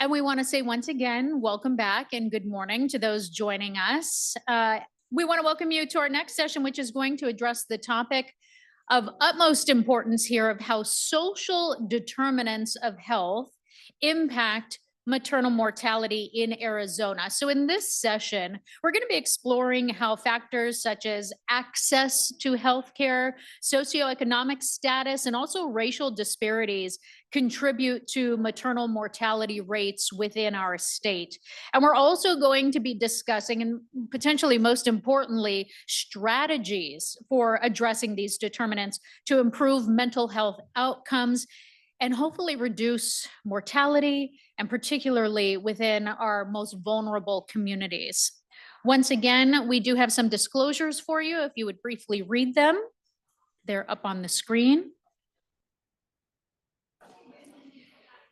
And we want to say once again, welcome back and good morning to those joining us. We want to welcome you to our next session, which is going to address the topic of utmost importance here of how social determinants of health impact maternal mortality in Arizona. So, in this session, we're going to be exploring how factors such as access to healthcare, socioeconomic status, and also racial disparities contribute to maternal mortality rates within our state. And we're also going to be discussing, and potentially most importantly, strategies for addressing these determinants to improve mental health outcomes and hopefully reduce mortality, and particularly within our most vulnerable communities. Once again, we do have some disclosures for you. If you would briefly read them, they're up on the screen.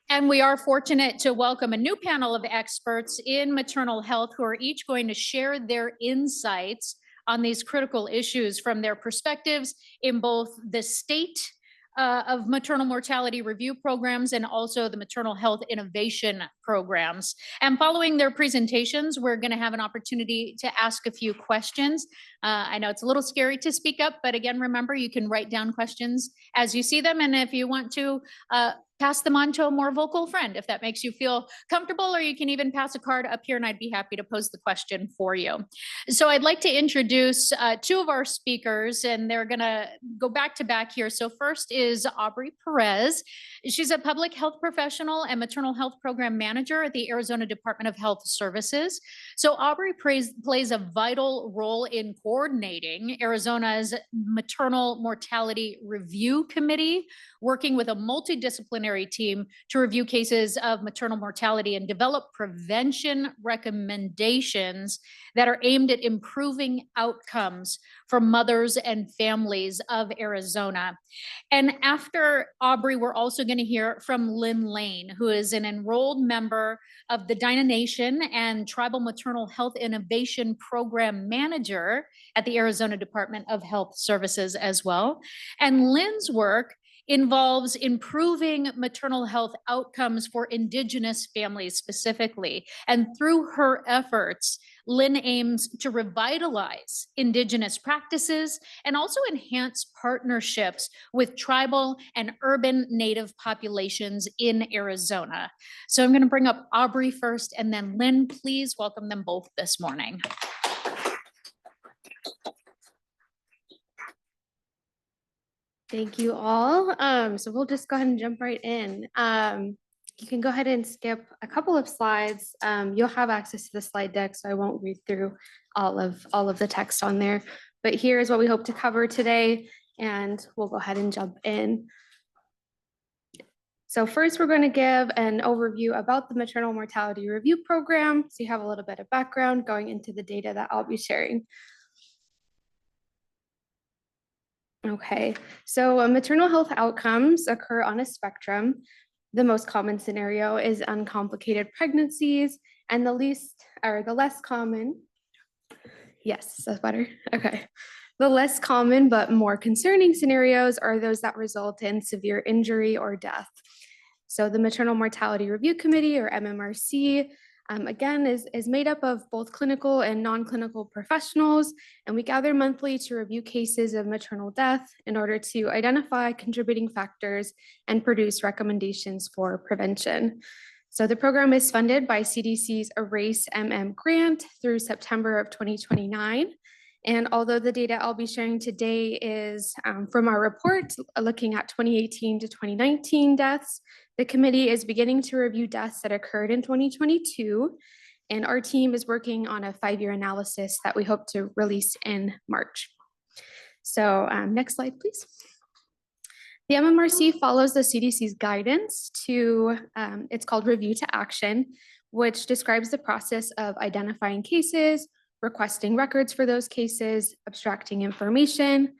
And we are fortunate to welcome a new panel of experts in maternal health who are each going to share their insights on these critical issues from their perspectives in both the state of maternal mortality review programs and also the maternal health innovation programs. And following their presentations, we're going to have an opportunity to ask a few questions. I know it's a little scary to speak up, but again, remember, you can write down questions as you see them. And if you want to pass them on to a more vocal friend, if that makes you feel comfortable, or you can even pass a card up here and I'd be happy to pose the question for you. So I'd like to introduce two of our speakers, and they're gonna go back to back here. So first is Aubrey Perez. She's a public health professional and maternal health program manager at the Arizona Department of Health Services. So Aubrey plays a vital role in coordinating Arizona's Maternal Mortality Review Committee, working with a multidisciplinary team to review cases of maternal mortality and develop prevention recommendations that are aimed at improving outcomes for mothers and families of Arizona. And after Aubrey, we're also going to hear from Lynn Lane, who is an enrolled member of the Dinah Nation and Tribal Maternal Health Innovation Program Manager at the Arizona Department of Health Services as well. And Lynn's work involves improving maternal health outcomes for Indigenous families specifically. And through her efforts, Lynn aims to revitalize Indigenous practices and also enhance partnerships with tribal and urban Native populations in Arizona. So I'm going to bring up Aubrey first, and then Lynn. Please welcome them both this morning. Thank you all. So we'll just go ahead and jump right in. You can go ahead and skip a couple of slides. You'll have access to the slide deck, so I won't read through all of the text on there. But here is what we hope to cover today, and we'll go ahead and jump in. So first, we're going to give an overview about the Maternal Mortality Review Program, so you have a little bit of background going into the data that I'll be sharing. Okay, so maternal health outcomes occur on a spectrum. The most common scenario is uncomplicated pregnancies, and the less common, yes, that's better, okay. The less common but more concerning scenarios are those that result in severe injury or death. So the Maternal Mortality Review Committee, or MMRC, again, is made up of both clinical and non-clinical professionals, and we gather monthly to review cases of maternal death in order to identify contributing factors and produce recommendations for prevention. So the program is funded by CDC's Erase grant through September of 2029. And although the data I'll be sharing today is from our report looking at 2018 to 2019 deaths, the committee is beginning to review deaths that occurred in 2022, and our team is working on a 5-year analysis that we hope to release in March. So next slide, please. The MMRC follows the CDC's guidance to, it's called Review to Action, which describes the process of identifying cases, requesting records for those cases, abstracting information,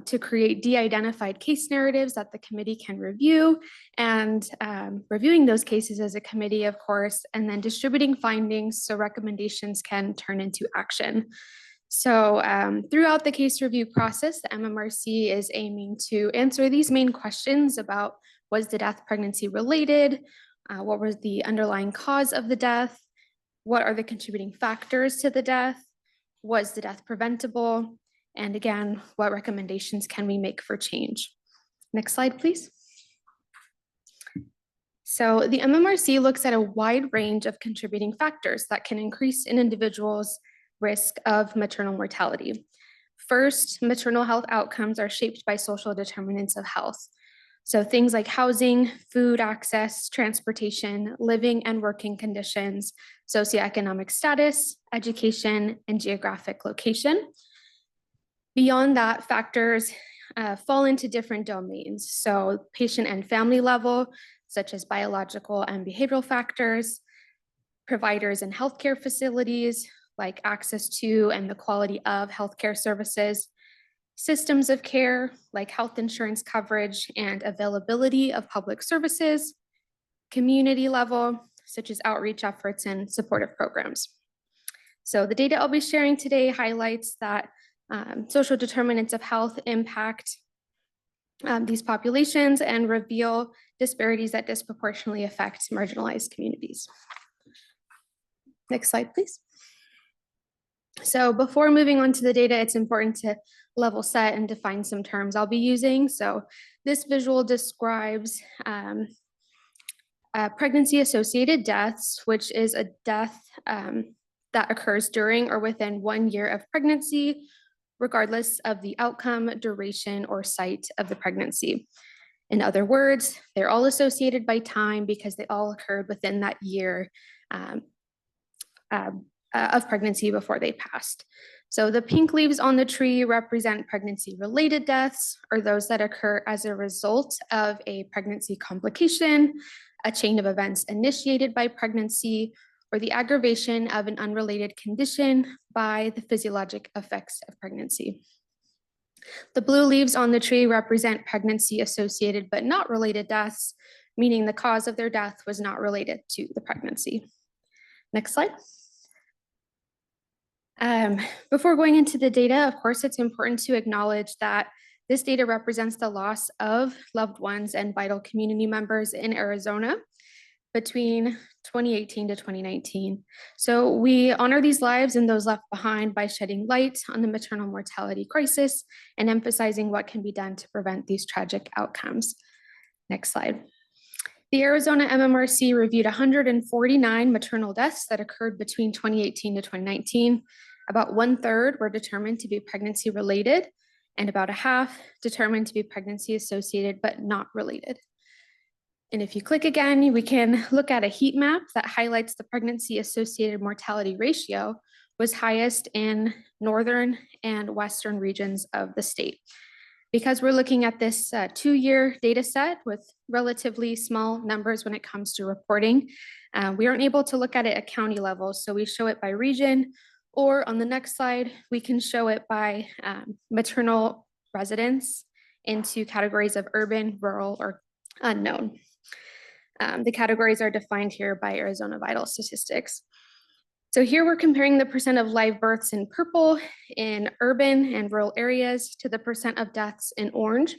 to create de-identified case narratives that the committee can review, and reviewing those cases as a committee, of course, and then distributing findings so recommendations can turn into action. So throughout the case review process, the MMRC is aiming to answer these main questions about: was the death pregnancy related? what was the underlying cause of the death, what are the contributing factors to the death, was the death preventable, and again, what recommendations can we make for change? Next slide, please. So the MMRC looks at a wide range of contributing factors that can increase an individual's risk of maternal mortality. First, maternal health outcomes are shaped by social determinants of health. So things like housing, food access, transportation, living and working conditions, socioeconomic status, education, and geographic location. Beyond that, factors fall into different domains. So patient and family level, such as biological and behavioral factors, providers and healthcare facilities, like access to and the quality of healthcare services, systems of care, like health insurance coverage and availability of public services, community level, such as outreach efforts and supportive programs. So the data I'll be sharing today highlights that social determinants of health impact these populations and reveal disparities that disproportionately affect marginalized communities. Next slide, please. So before moving on to the data, it's important to level set and define some terms I'll be using. So this visual describes pregnancy-associated deaths, which is a death that occurs during or within 1 year of pregnancy, regardless of the outcome, duration, or site of the pregnancy. In other words, they're all associated by time because they all occurred within that year of pregnancy before they passed. So the pink leaves on the tree represent pregnancy-related deaths, or those that occur as a result of a pregnancy complication, a chain of events initiated by pregnancy, or the aggravation of an unrelated condition by the physiologic effects of pregnancy. The blue leaves on the tree represent pregnancy-associated but not related deaths, meaning the cause of their death was not related to the pregnancy. Next slide. Before going into the data, of course, it's important to acknowledge that this data represents the loss of loved ones and vital community members in Arizona between 2018 to 2019. So we honor these lives and those left behind by shedding light on the maternal mortality crisis and emphasizing what can be done to prevent these tragic outcomes. Next slide. The Arizona MMRC reviewed 149 maternal deaths that occurred between 2018 to 2019. About 1/3 were determined to be pregnancy related, and about a half determined to be pregnancy associated but not related. And if you click again, we can look at a heat map that highlights the pregnancy associated mortality ratio was highest in northern and western regions of the state. Because we're looking at this 2-year data set with relatively small numbers when it comes to reporting, we aren't able to look at it at county level. So we show it by region, or on the next slide, we can show it by maternal residence into categories of urban, rural, or unknown. The categories are defined here by Arizona Vital Statistics. So here we're comparing the percent of live births in purple in urban and rural areas to the percent of deaths in orange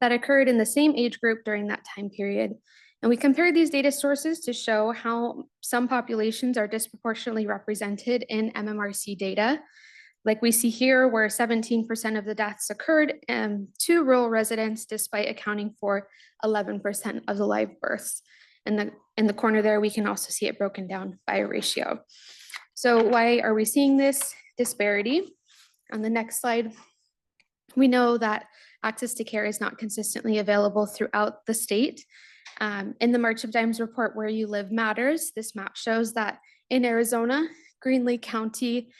that occurred in the same age group during that time period. And we compared these data sources to show how some populations are disproportionately represented in MMRC data. Like we see here, where 17% of the deaths occurred to rural residents, despite accounting for 11% of the live births. And in the corner there, we can also see it broken down by a ratio. So why are we seeing this disparity? On the next slide, we know that access to care is not consistently available throughout the state. In the March of Dimes report, Where You Live Matters, this map shows that in Arizona, Green Lake County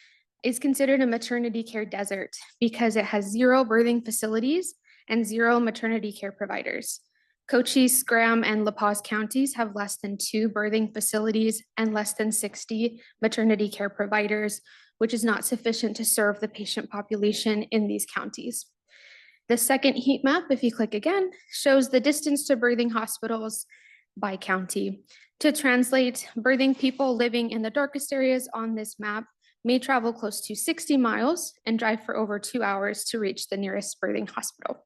is considered a maternity care desert because it has 0 birthing facilities and 0 maternity care providers. Cochise, Graham, and La Paz counties have less than 2 birthing facilities and less than 60 maternity care providers, which is not sufficient to serve the patient population in these counties. The second heat map, if you click again, shows the distance to birthing hospitals by county. To translate, birthing people living in the darkest areas on this map may travel close to 60 miles and drive for over 2 hours to reach the nearest birthing hospital.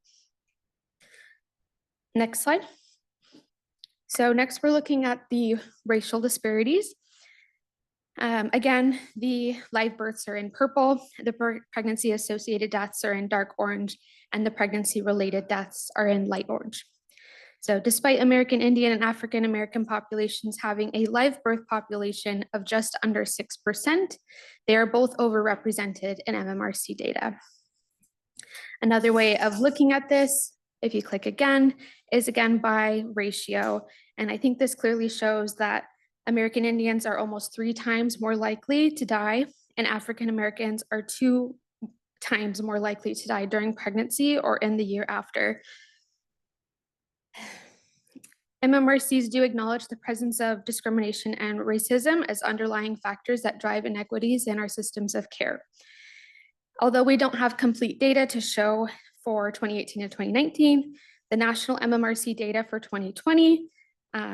Next slide. So next we're looking at the racial disparities. Again, the live births are in purple, the pregnancy-associated deaths are in dark orange, and the pregnancy-related deaths are in light orange. So despite American Indian and African American populations having a live birth population of just under 6%, they are both overrepresented in MMRC data. Another way of looking at this, if you click again, is again by ratio. And I think this clearly shows that American Indians are almost 3 times more likely to die, and African Americans are 2 times more likely to die during pregnancy or in the year after. MMRCs do acknowledge the presence of discrimination and racism as underlying factors that drive inequities in our systems of care. Although we don't have complete data to show for 2018 and 2019, the national MMRC data for 2020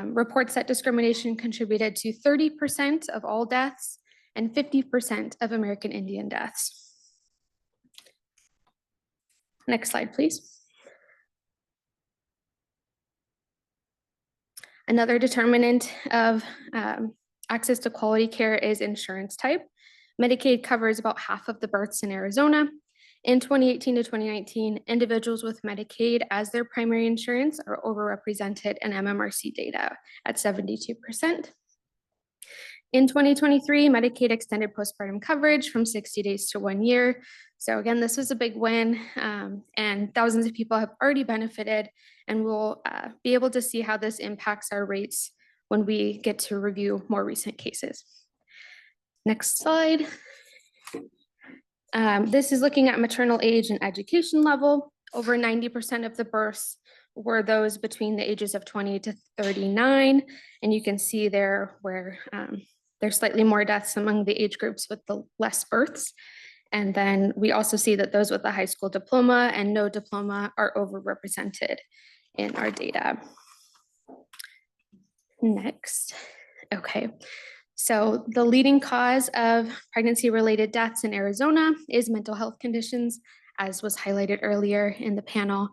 reports that discrimination contributed to 30% of all deaths and 50% of American Indian deaths. Next slide, please. Another determinant of access to quality care is insurance type. Medicaid covers about half of the births in Arizona. In 2018 to 2019, individuals with Medicaid as their primary insurance are overrepresented in MMRC data at 72%. In 2023, Medicaid extended postpartum coverage from 60 days to 1 year. So again, this was a big win, and thousands of people have already benefited, and we'll be able to see how this impacts our rates when we get to review more recent cases. Next slide. This is looking at maternal age and education level. Over 90% of the births were those between the ages of 20 to 39, and you can see there where there's slightly more deaths among the age groups with the less births. And then we also see that those with a high school diploma and no diploma are overrepresented in our data. Next, okay. So the leading cause of pregnancy-related deaths in Arizona is mental health conditions, as was highlighted earlier in the panel.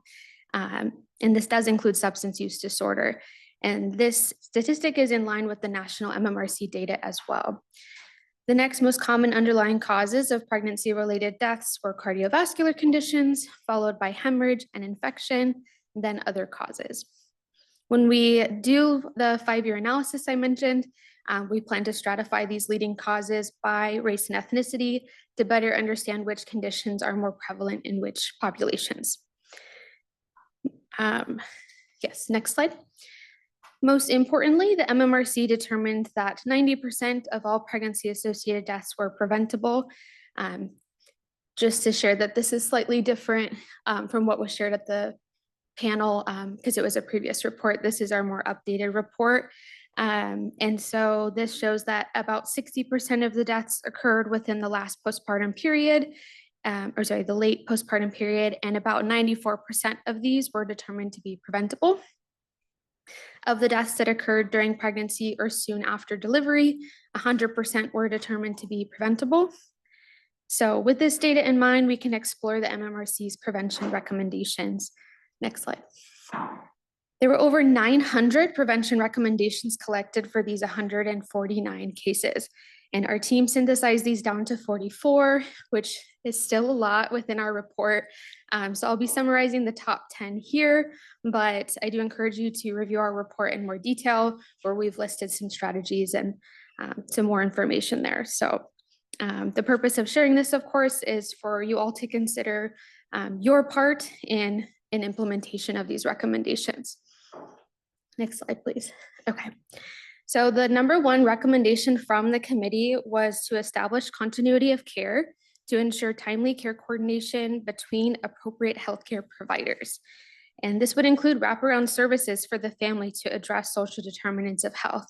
And this does include substance use disorder. And this statistic is in line with the national MMRC data as well. The next most common underlying causes of pregnancy-related deaths were cardiovascular conditions, followed by hemorrhage and infection, and then other causes. When we do the 5-year analysis I mentioned, we plan to stratify these leading causes by race and ethnicity to better understand which conditions are more prevalent in which populations. Yes, next slide. Most importantly, the MMRC determined that 90% of all pregnancy-associated deaths were preventable. Just to share that this is slightly different from what was shared at the panel because it was a previous report. This is our more updated report. And so this shows that about 60% of the deaths occurred within the last postpartum period, the late postpartum period, and about 94% of these were determined to be preventable. Of the deaths that occurred during pregnancy or soon after delivery, 100% were determined to be preventable. So with this data in mind, we can explore the MMRC's prevention recommendations. Next slide. There were over 900 prevention recommendations collected for these 149 cases. And our team synthesized these down to 44, which is still a lot within our report. So I'll be summarizing the top 10 here, but I do encourage you to review our report in more detail where we've listed some strategies and some more information there. So the purpose of sharing this, of course, is for you all to consider your part in implementation of these recommendations. Next slide, please. Okay. So the number one recommendation from the committee was to establish continuity of care to ensure timely care coordination between appropriate healthcare providers. And this would include wraparound services for the family to address social determinants of health.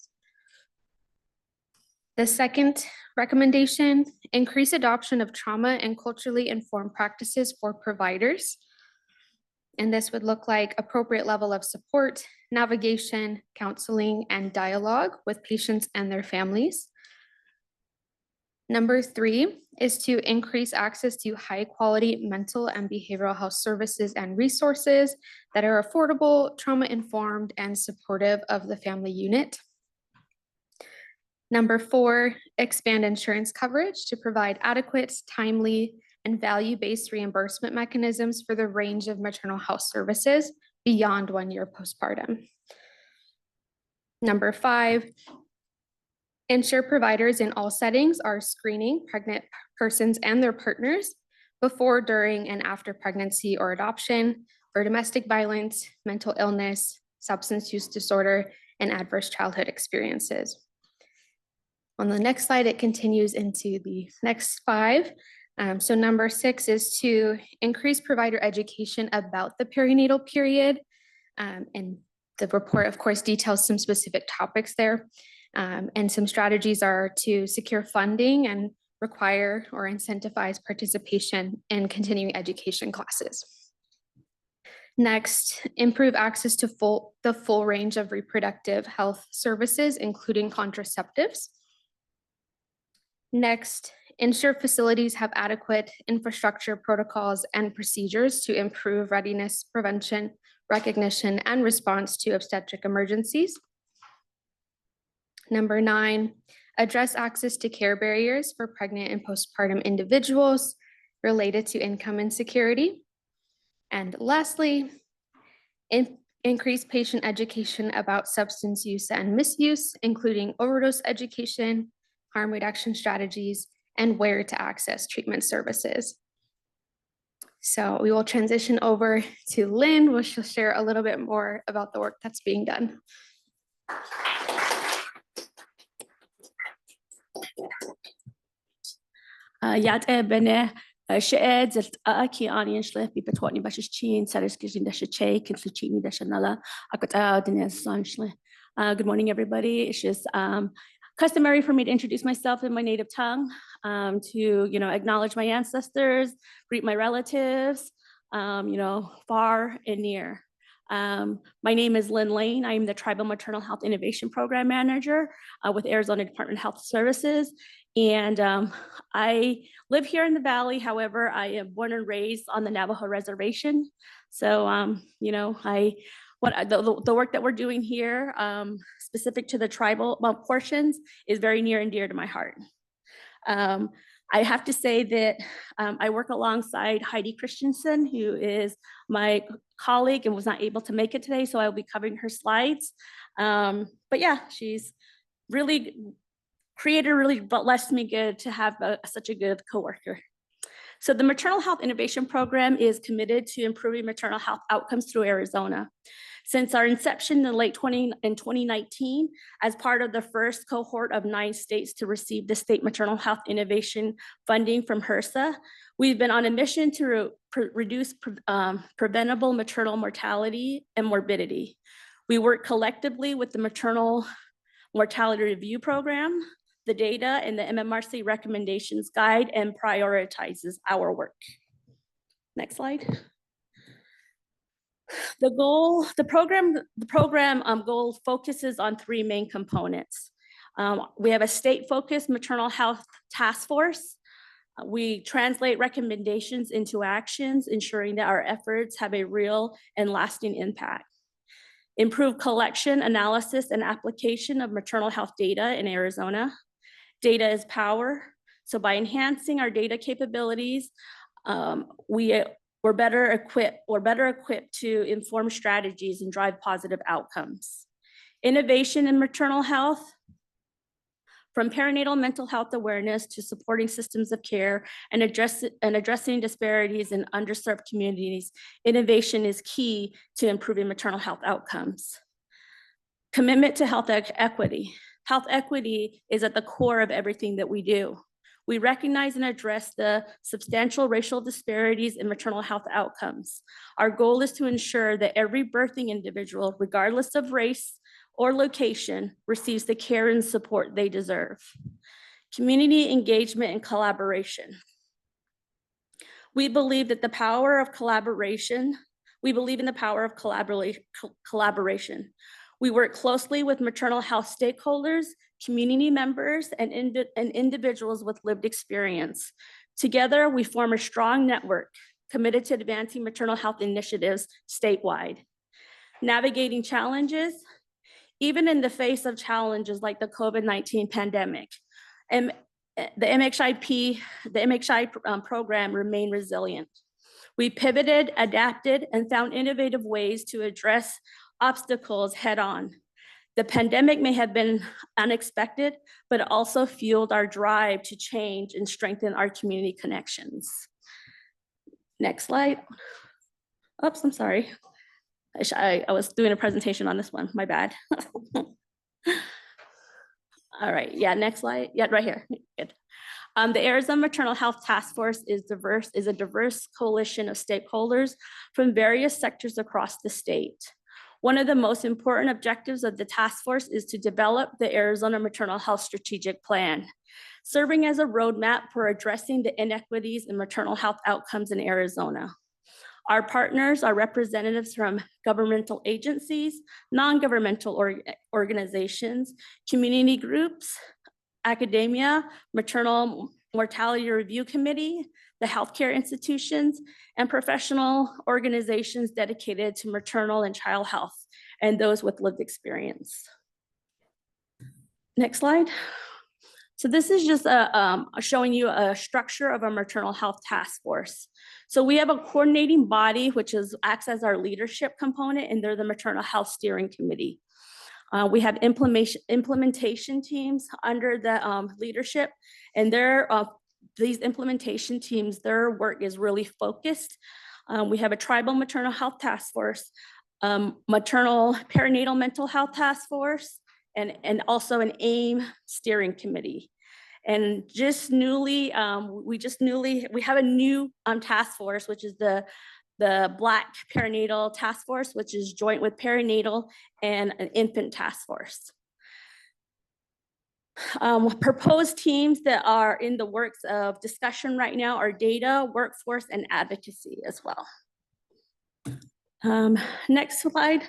The second recommendation, increase adoption of trauma and culturally informed practices for providers. And this would look like appropriate level of support, navigation, counseling, and dialogue with patients and their families. Number three, is to increase access to high-quality mental and behavioral health services and resources that are affordable, trauma-informed, and supportive of the family unit. Number 4, expand insurance coverage to provide adequate, timely, and value-based reimbursement mechanisms for the range of maternal health services beyond 1 year postpartum. Number 5, ensure providers in all settings are screening pregnant persons and their partners before, during, and after pregnancy or adoption for domestic violence, mental illness, substance use disorder, and adverse childhood experiences. On the next slide, it continues into the next 5. So number 6 is to increase provider education about the perinatal period. And the report, of course, details some specific topics there. And some strategies are to secure funding and require or incentivize participation in continuing education classes. Next, improve access to the full range of reproductive health services, including contraceptives. Next, ensure facilities have adequate infrastructure, protocols, and procedures to improve readiness, prevention, recognition, and response to obstetric emergencies. Number 9, address access to care barriers for pregnant and postpartum individuals related to income insecurity. And lastly, increase patient education about substance use and misuse, including overdose education, harm reduction strategies, and where to access treatment services. So we will transition over to Lynn, which will share a little bit more about the work that's being done. شقد زلت أكي أني نشلف ببتواني باشش تشين سرس كجين داش تشي كنت تشيني داش نلا أكت دنيا سانشله. Good morning, everybody. It's just customary for me to introduce myself in my native tongue, to acknowledge my ancestors, greet my relatives, far and near. My name is Lynn Lane. I am the Tribal Maternal Health Innovation Program Manager with Arizona Department of Health Services. And I live here in the Valley. However, I am born and raised on the Navajo Reservation. So, the work that we're doing here, specific to the tribal portions, is very near and dear to my heart. I have to say that I work alongside Heidi Christensen, who is my colleague and was not able to make it today, so I'll be covering her slides. But yeah, she's really blessed me good to have such a good coworker. So the Maternal Health Innovation Program is committed to improving maternal health outcomes through Arizona. Since our inception in late 2019, as part of the first cohort of 9 states to receive the state maternal health innovation funding from HRSA, we've been on a mission to reduce preventable maternal mortality and morbidity. We work collectively with the Maternal Mortality Review Program, the data, and the MMRC recommendations guide and prioritizes our work. Next slide. The program goal focuses on 3 main components. We have a state-focused maternal health task force. We translate recommendations into actions, ensuring that our efforts have a real and lasting impact. Improve collection, analysis, and application of maternal health data in Arizona. Data is power. So by enhancing our data capabilities, we're better equipped to inform strategies and drive positive outcomes. Innovation in maternal health, from perinatal mental health awareness to supporting systems of care and addressing disparities in underserved communities, innovation is key to improving maternal health outcomes. Commitment to health equity. Health equity is at the core of everything that we do. We recognize and address the substantial racial disparities in maternal health outcomes. Our goal is to ensure that every birthing individual, regardless of race or location, receives the care and support they deserve. Community engagement and collaboration. We believe in the power of collaboration. We work closely with maternal health stakeholders community members, and individuals with lived experience. Together, we form a strong network committed to advancing maternal health initiatives statewide. Navigating challenges, even in the face of challenges like the COVID-19 pandemic, and the MHI program remained resilient. We pivoted, adapted, and found innovative ways to address obstacles head on. The pandemic may have been unexpected, but it also fueled our drive to change and strengthen our community connections. Next slide. Oops, I'm sorry. I was doing a presentation on this one, my bad. All right, yeah, next slide. Yeah, right here, good. The Arizona Maternal Health Task Force is a diverse coalition of stakeholders from various sectors across the state. One of the most important objectives of the task force is to develop the Arizona Maternal Health Strategic Plan, serving as a roadmap for addressing the inequities in maternal health outcomes in Arizona. Our partners are representatives from governmental agencies, non-governmental organizations, community groups, academia, Maternal Mortality Review Committee, the healthcare institutions, and professional organizations dedicated to maternal and child health, and those with lived experience. Next slide. So this is just showing you a structure of a maternal health task force. So we have a coordinating body, which acts as our leadership component, and they're the Maternal Health Steering Committee. We have implementation teams under the leadership, and these implementation teams, their work is really focused. We have a tribal maternal health task force, maternal perinatal mental health task force, and also an AIM steering committee. And just newly, we have a new task force, which is the Black Perinatal Task Force, which is joint with perinatal and an infant task force. Proposed teams that are in the works of discussion right now are data, workforce, and advocacy as well. Next slide.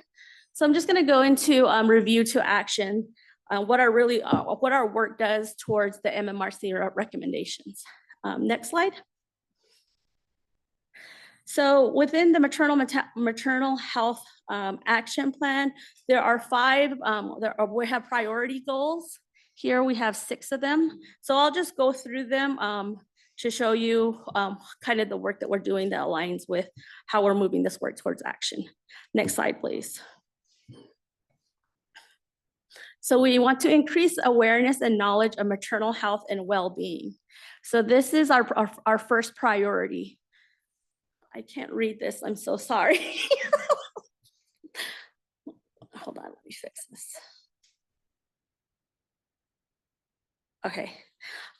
So I'm just going to go into review to action, what our work does towards the MMRC recommendations. Next slide. So within the maternal health action plan, there are we have priority goals. Here we have 6 of them. So I'll just go through them to show you kind of the work that we're doing that aligns with how we're moving this work towards action. Next slide, please. So we want to increase awareness and knowledge of maternal health and well-being. So this is our first priority. I can't read this, I'm so sorry. Hold on, let me fix this. Okay.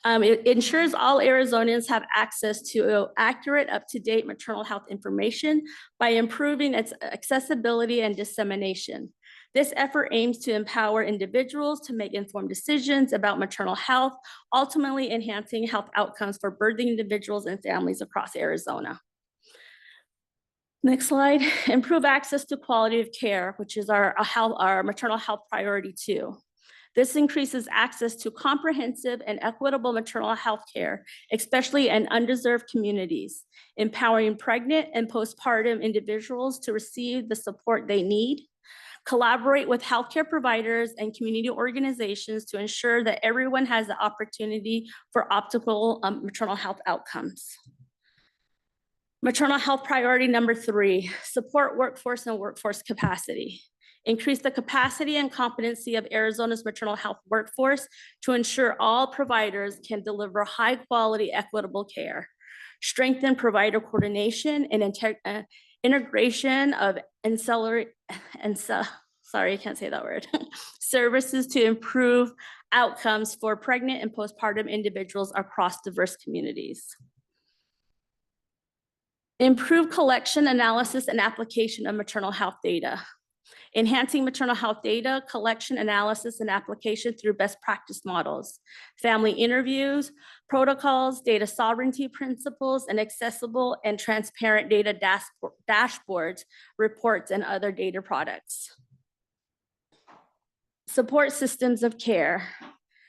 It ensures all Arizonans have access to accurate, up-to-date maternal health information by improving its accessibility and dissemination. This effort aims to empower individuals to make informed decisions about maternal health, ultimately enhancing health outcomes for birthing individuals and families across Arizona. Next slide. Improve access to quality of care, which is our maternal health priority 2. This increases access to comprehensive and equitable maternal health care, especially in underserved communities, empowering pregnant and postpartum individuals to receive the support they need, collaborate with healthcare providers and community organizations to ensure that everyone has the opportunity for optimal maternal health outcomes. Maternal health priority number 3, support workforce and workforce capacity. Increase the capacity and competency of Arizona's maternal health workforce to ensure all providers can deliver high quality, equitable care. Strengthen provider coordination and integration of sorry, I can't say that word, services to improve outcomes for pregnant and postpartum individuals across diverse communities. Improve collection, analysis, and application of maternal health data. Enhancing maternal health data, collection, analysis, and application through best practice models, family interviews, protocols, data sovereignty principles, and accessible and transparent data dashboards, reports, and other data products. Support systems of care.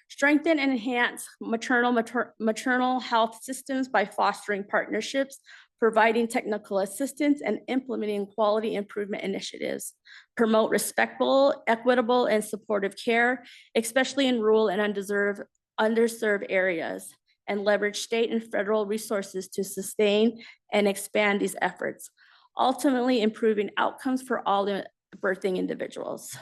strengthen and enhance maternal health systems by fostering partnerships, providing technical assistance, and implementing quality improvement initiatives, promote respectful, equitable, and supportive care, especially in rural and underserved areas, and leverage state and federal resources to sustain and expand these efforts, ultimately improving outcomes for all the birthing individuals.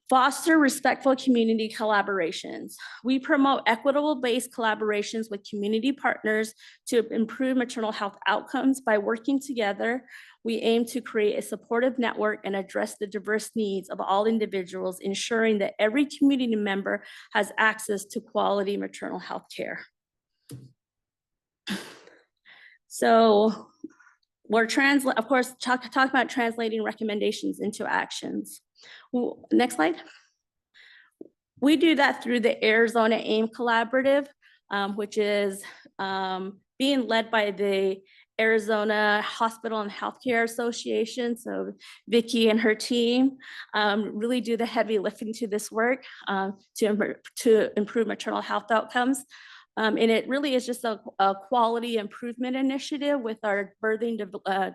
Foster respectful community collaborations. We promote equitable-based collaborations with community partners to improve maternal health outcomes. By working together, we aim to create a supportive network and address the diverse needs of all individuals, ensuring that every community member has access to quality maternal health care. So we're of course, talk about translating recommendations into actions. Next slide. We do that through the Arizona AIM Collaborative, which is being led by the Arizona Hospital and Healthcare Association. So Vicki and her team really do the heavy lifting to this work to improve maternal health outcomes. And it really is just a quality improvement initiative with our birthing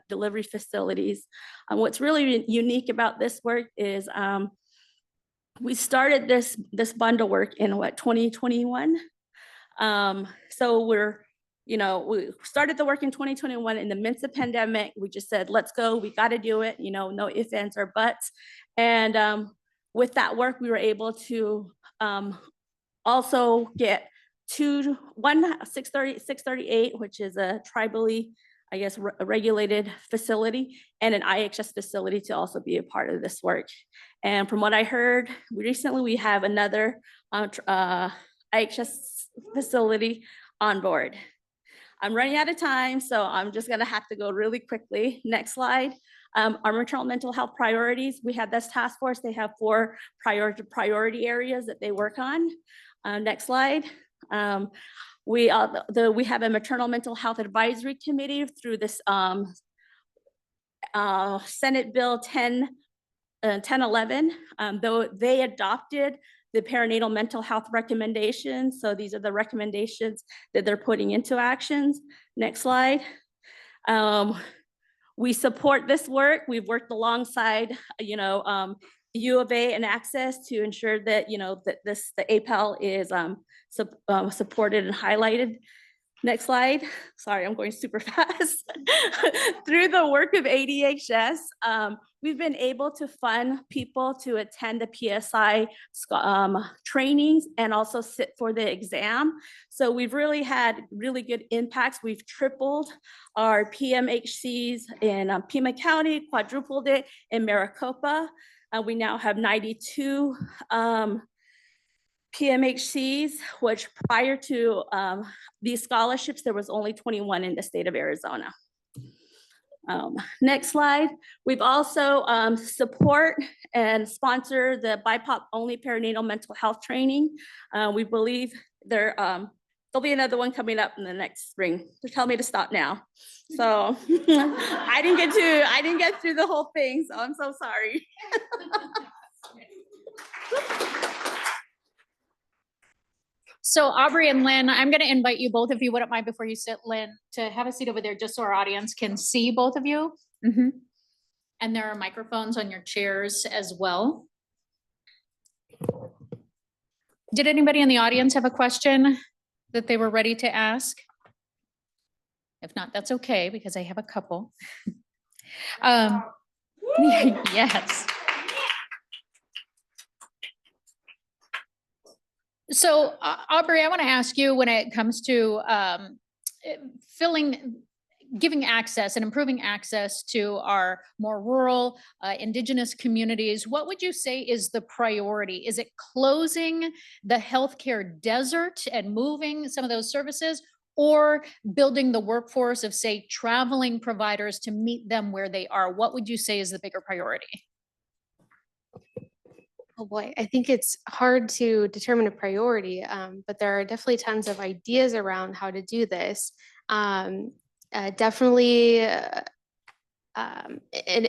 delivery facilities. What's really unique about this work is we started this bundle work in 2021. So we started the work in 2021 in the midst of pandemic. We just said, let's go, we got to do it, no ifs, ands, or buts. And with that work, we were able to also get one 638, which is a tribally, I guess, regulated facility, and an IHS facility to also be a part of this work. And from what I heard, we have another IHS facility on board. I'm running out of time, so I'm just gonna have to go really quickly. Next slide. Our maternal mental health priorities. We have this task force. They have 4 priority areas that they work on. Next slide. We have a maternal mental health advisory committee through this Senate Bill 1011. Though they adopted the perinatal mental health recommendations. So these are the recommendations that they're putting into actions. Next slide. We support this work. We've worked alongside, U of A and Access to ensure that, that the APAL is supported and highlighted. Next slide. Sorry, I'm going super fast. Through the work of ADHS, we've been able to fund people to attend the PSI trainings and also sit for the exam. So we've really had really good impacts. We've tripled our PMHCs in Pima County, quadrupled it in Maricopa. We now have 92 PMHCs, which prior to these scholarships, there was only 21 in the state of Arizona. Next slide. We've also support and sponsor the BIPOC only perinatal mental health training. We believe there'll be another one coming up in the next spring. They're telling me to stop now. So I didn't get through the whole thing, so I'm so sorry. So Aubrey and Lynn, I'm going to invite you both, if you wouldn't mind, before you sit, Lynn, to have a seat over there just so our audience can see both of you. Mm-hmm. And there are microphones on your chairs as well. Did anybody in the audience have a question that they were ready to ask? If not, that's okay, because I have a couple. Yes. So Aubrey, I want to ask you, when it comes to giving access and improving access to our more rural indigenous communities, what would you say is the priority? Is it closing the healthcare desert and moving some of those services, or building the workforce of, say, traveling providers to meet them where they are? What would you say is the bigger priority? Oh boy, I think it's hard to determine a priority, but there are definitely tons of ideas around how to do this. Definitely an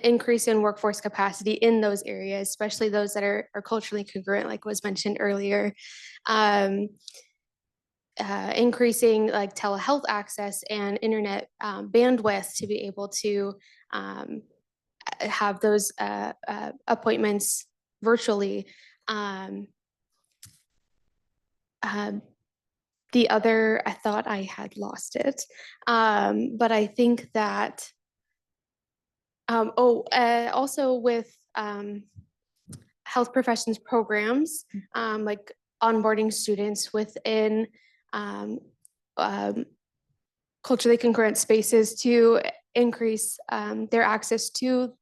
increase in workforce capacity in those areas, especially those that are culturally congruent, like was mentioned earlier. Increasing like telehealth access and internet bandwidth to be able to have those appointments virtually. The other, I thought I had lost it, but I think that, also with health professions programs, like onboarding students within culturally concurrent spaces to increase their access to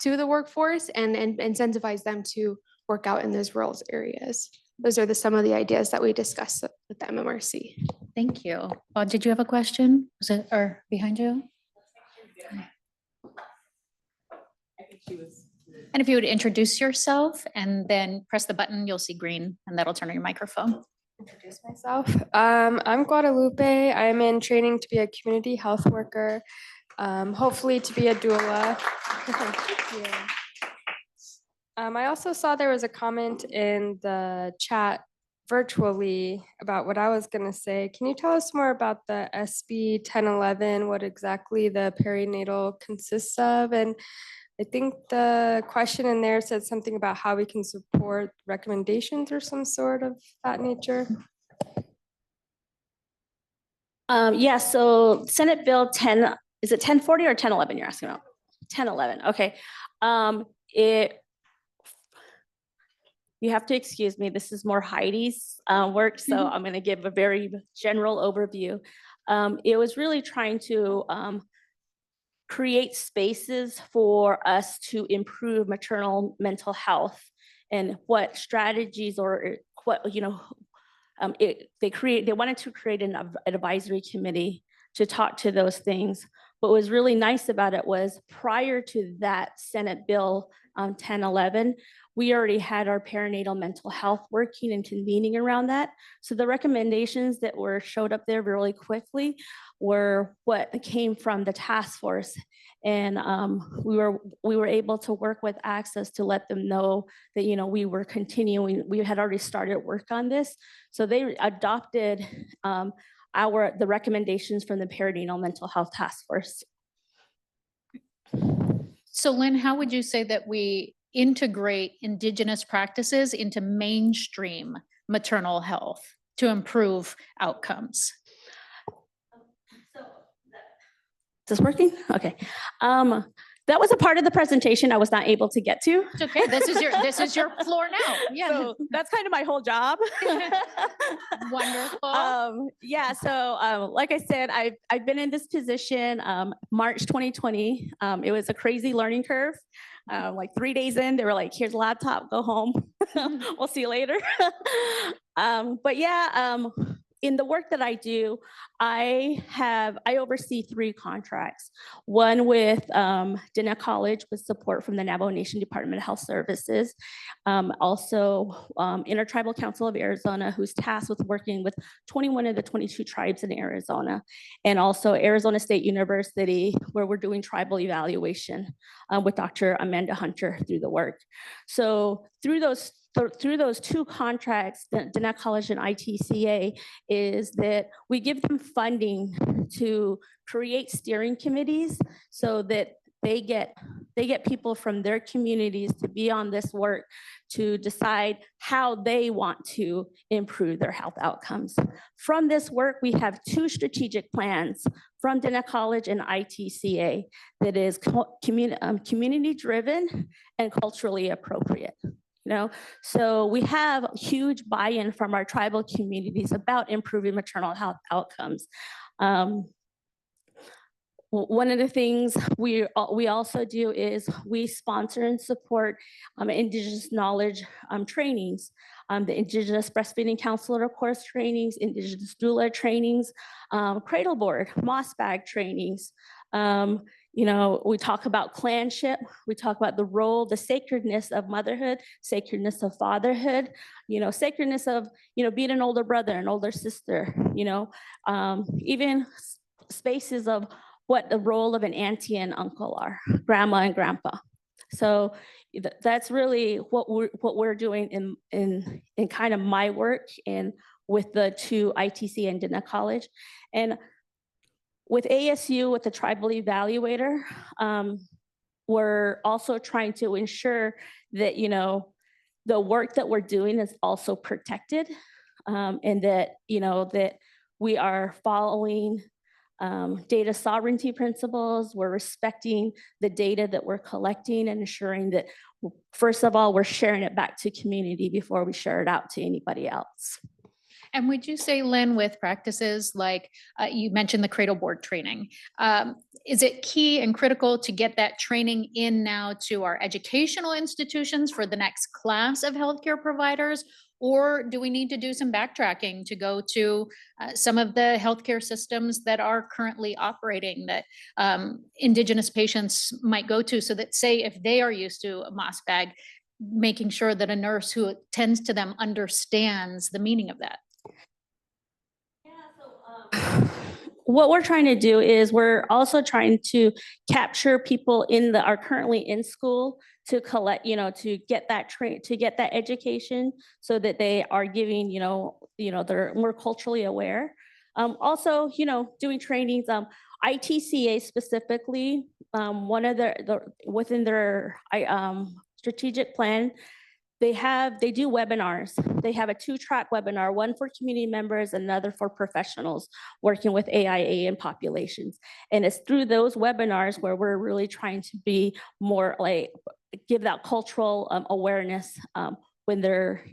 the workforce and incentivize them to work out in those rural areas. Those are some of the ideas that we discussed with the MMRC. Thank you. Did you have a question? Was it or behind you? And if you would introduce yourself and then press the button, you'll see green and that'll turn on your microphone. Introduce myself. I'm Guadalupe. I'm in training to be a community health worker, hopefully to be a doula. Thank you. I also saw there was a comment in the chat virtually about what I was going to say. Can you tell us more about the SB 1011, what exactly the perinatal consists of? And I think the question in there said something about how we can support recommendations or some sort of that nature. Yeah, so Senate Bill 10, is it 1040 or 1011 you're asking about? 1011, okay. You have to excuse me, this is more Heidi's work, so I'm gonna give a very general overview. It was really trying to create spaces for us to improve maternal mental health and what strategies or what, they wanted to create an advisory committee to talk to those things. What was really nice about it was prior to that Senate Bill 1011, we already had our perinatal mental health working and convening around that. So the recommendations that showed up there really quickly were what came from the task force. And we were able to work with Access to let them know that, we were continuing, we had already started work on this. So they adopted the recommendations from the perinatal mental health task force. So Lynn, how would you say that we integrate Indigenous practices into mainstream maternal health to improve outcomes? Is this working? Okay. That was a part of the presentation I was not able to get to. It's okay. This is your floor now. Yeah. So that's kind of my whole job. Wonderful. Yeah. So like I said, I've been in this position March 2020. It was a crazy learning curve. Like 3 days in, they were like, "Here's a laptop. Go home. We'll see you later." But yeah. In the work that I do, I oversee 3 contracts. One with Dena College with support from the Navajo Nation Department of Health Services. Also, Intertribal Council of Arizona, who's tasked with working with 21 of the 22 tribes in Arizona. And also Arizona State University, where we're doing tribal evaluation with Dr. Amanda Hunter through the work. So through those 2 contracts, Dena College and ITCA, is that we give them funding to create steering committees so that they get people from their communities to be on this work to decide how they want to improve their health outcomes. From this work, we have 2 strategic plans from Dena College and ITCA that is community driven and culturally appropriate. So we have huge buy-in from our tribal communities about improving maternal health outcomes. One of the things we also do is we sponsor and support Indigenous knowledge trainings, the Indigenous Breastfeeding Counselor course trainings, Indigenous doula trainings, cradle board, moss bag trainings. We talk about clanship, we talk about the role, the sacredness of motherhood, sacredness of fatherhood, sacredness of, being an older brother, an older sister, even spaces of what the role of an auntie and uncle are, grandma and grandpa. So that's really what we're doing in kind of my work and with the two ITC and Dina College. And with ASU, with the tribal evaluator, we're also trying to ensure that, you know, the work that we're doing is also protected, and that, you know, that we are following data sovereignty principles, we're respecting the data that we're collecting and ensuring that, first of all, we're sharing it back to community before we share it out to anybody else. And would you say, Lynn, with practices like you mentioned the cradle board training, is it key and critical to get that training in now to our educational institutions for the next class of healthcare providers? Or do we need to do some backtracking to go to some of the healthcare systems that are currently operating that Indigenous patients might go to, so that, say, if they are used to a moss bag, making sure that a nurse who attends to them understands the meaning of that? What we're trying to do is we're also trying to capture people that are currently in school to collect, you know, to get that education, so that they are giving, they're more culturally aware. Also, you know, doing trainings, ITCA specifically, one of within their strategic plan, they do webinars. They have a 2-track webinar, one for community members, another for professionals working with AIA and populations. And it's through those webinars where we're really trying to be more like, give that cultural awareness when they're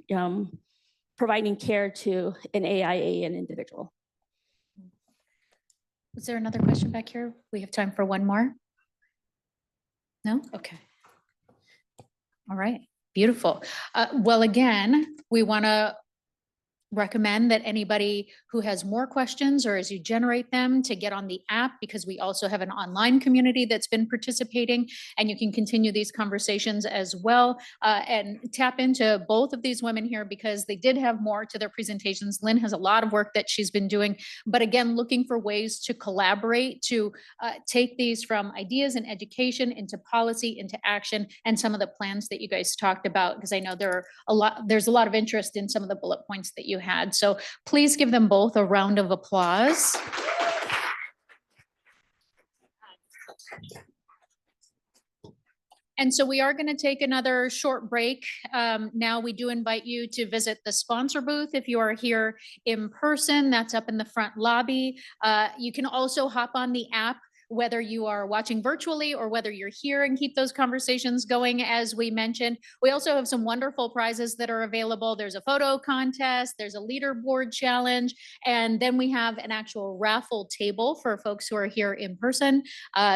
providing care to an AIA and individual. Was there another question back here? We have time for one more. No? Okay. All right. Beautiful. Well, again, we want to recommend that anybody who has more questions, or as you generate them, to get on the app, because we also have an online community that's been participating, and you can continue these conversations as well, and tap into both of these women here, because they did have more to their presentations. Lynn has a lot of work that she's been doing, but again, looking for ways to collaborate, to take these from ideas and education into policy, into action, and some of the plans that you guys talked about, because I know there's a lot of interest in some of the bullet points that you had. So please give them both a round of applause. And so we are going to take another short break. Now we do invite you to visit the sponsor booth if you are here in person. That's up in the front lobby. You can also hop on the app, whether you are watching virtually or whether you're here, and keep those conversations going. As we mentioned, we also have some wonderful prizes that are available. There's a photo contest, there's a leaderboard challenge, and then we have an actual raffle table for folks who are here in person,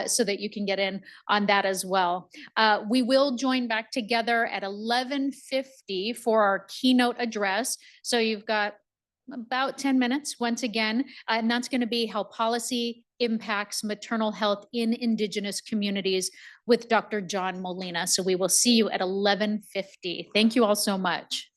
so that you can get in on that as well. We will join back together at 11:50 for our keynote address. So you've got about 10 minutes once again, and that's going to be how policy impacts maternal health in Indigenous communities with Dr. John Molina. So we will see you at 11:50. Thank you all so much.